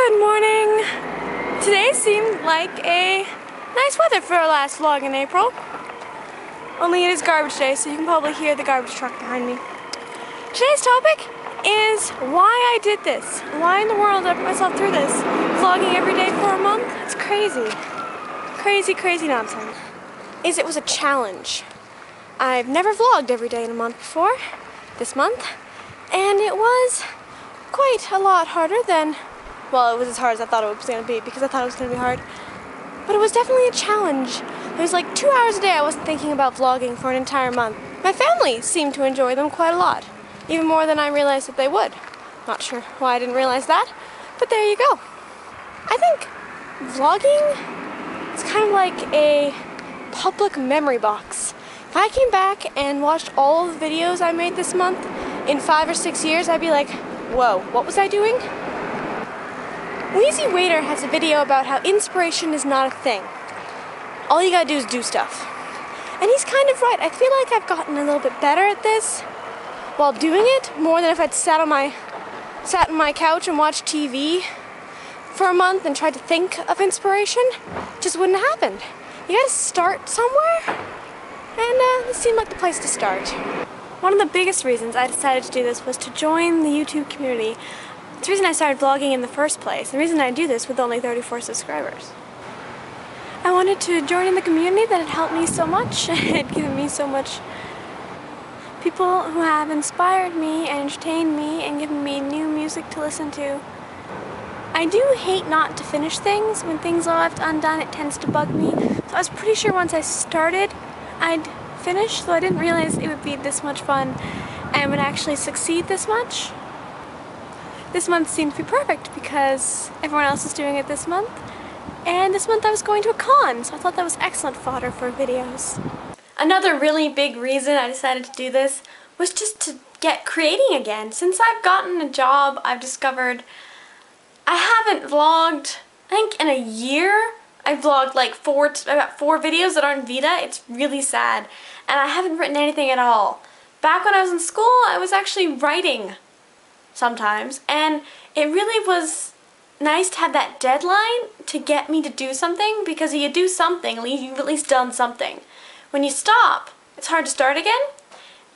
Good morning. Today seemed like a nice weather for our last vlog in April. Only it is garbage day, so you can probably hear the garbage truck behind me. Today's topic is why I did this. Why in the world did I put myself through this? Vlogging every day for a month? It's crazy. Crazy nonsense. It was a challenge. I've never vlogged every day in a month before, this month, and it was quite a lot harder than, well, it was as hard as I thought it was going to be because I thought it was going to be hard. But it was definitely a challenge. There was like 2 hours a day I wasn't thinking about vlogging for an entire month. My family seemed to enjoy them quite a lot, even more than I realized that they would. Not sure why I didn't realize that, but there you go. I think vlogging is kind of like a public memory box. If I came back and watched all the videos I made this month in 5 or 6 years, I'd be like, whoa, what was I doing? VEDA has a video about how inspiration is not a thing. All you gotta do is do stuff. And he's kind of right. I feel like I've gotten a little bit better at this while doing it, more than if I'd sat on my couch and watched TV for a month and tried to think of inspiration. It just wouldn't have happened. You gotta start somewhere, and this seemed like the place to start. One of the biggest reasons I decided to do this was to join the YouTube community. It's the reason I started vlogging in the first place, the reason I do this with only 34 subscribers. I wanted to join in the community that had helped me so much, and had given me so much. People who have inspired me and entertained me and given me new music to listen to. I do hate not to finish things. When things are left undone, it tends to bug me. So I was pretty sure once I started, I'd finish, so I didn't realize it would be this much fun and would actually succeed this much. This month seemed to be perfect because everyone else is doing it this month, and this month I was going to a con, so I thought that was excellent fodder for videos. Another really big reason I decided to do this was just to get creating again. Since I've gotten a job, I've discovered I haven't vlogged, I think in a year. I vlogged like about four videos that aren't VEDA. It's really sad. And I haven't written anything at all. Back when I was in school, I was actually writing sometimes, and it really was nice to have that deadline to get me to do something, because if you do something, you've at least done something. When you stop, it's hard to start again,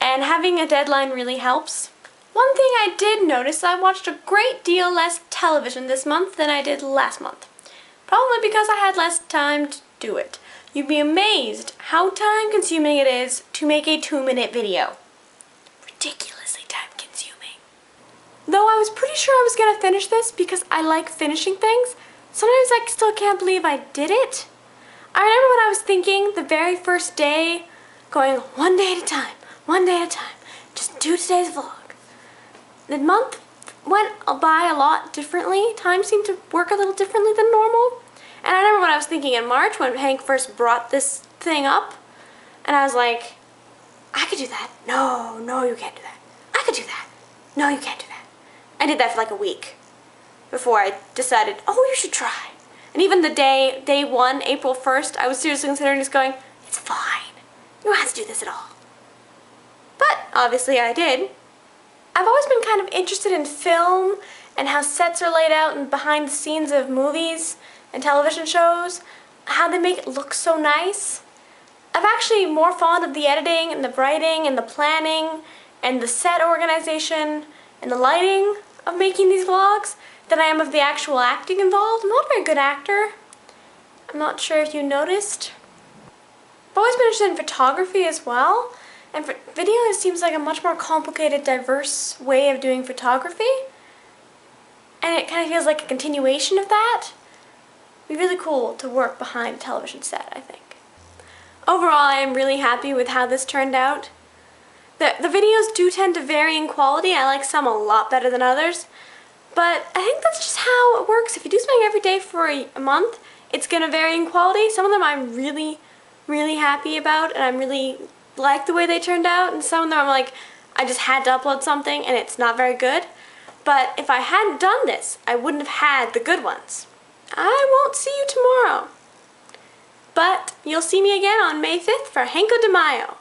and having a deadline really helps. One thing I did notice, I watched a great deal less television this month than I did last month. Probably because I had less time to do it. You'd be amazed how time-consuming it is to make a 2-minute video. Ridiculously time-consuming. Though I was pretty sure I was going to finish this because I like finishing things, sometimes I still can't believe I did it. I remember when I was thinking the very first day, going one day at a time, just do today's vlog. The month went by a lot differently. Time seemed to work a little differently than normal. And I remember when I was thinking in March when Hank first brought this thing up, and I was like, I could do that. No, you can't do that. I could do that. No, you can't do that. I did that for like a week before I decided, oh, you should try. And even the day one, April 1st, I was seriously considering just going, it's fine. You don't have to do this at all. But obviously I did. I've always been kind of interested in film and how sets are laid out and behind the scenes of movies and television shows, how they make it look so nice. I'm actually more fond of the editing and the writing and the planning and the set organization and the lighting of making these vlogs than I am of the actual acting involved. I'm not a very good actor. I'm not sure if you noticed. I've always been interested in photography as well. And for video, it seems like a much more complicated, diverse way of doing photography. And it kind of feels like a continuation of that. It'd be really cool to work behind a television set, I think. Overall, I am really happy with how this turned out. The videos do tend to vary in quality. I like some a lot better than others. But I think that's just how it works. If you do something every day for a month, it's going to vary in quality. Some of them I'm really happy about, and I'm really like the way they turned out, and some of them I'm like, I just had to upload something and it's not very good. But if I hadn't done this, I wouldn't have had the good ones. I won't see you tomorrow. But you'll see me again on May 5th for Cinco de Mayo.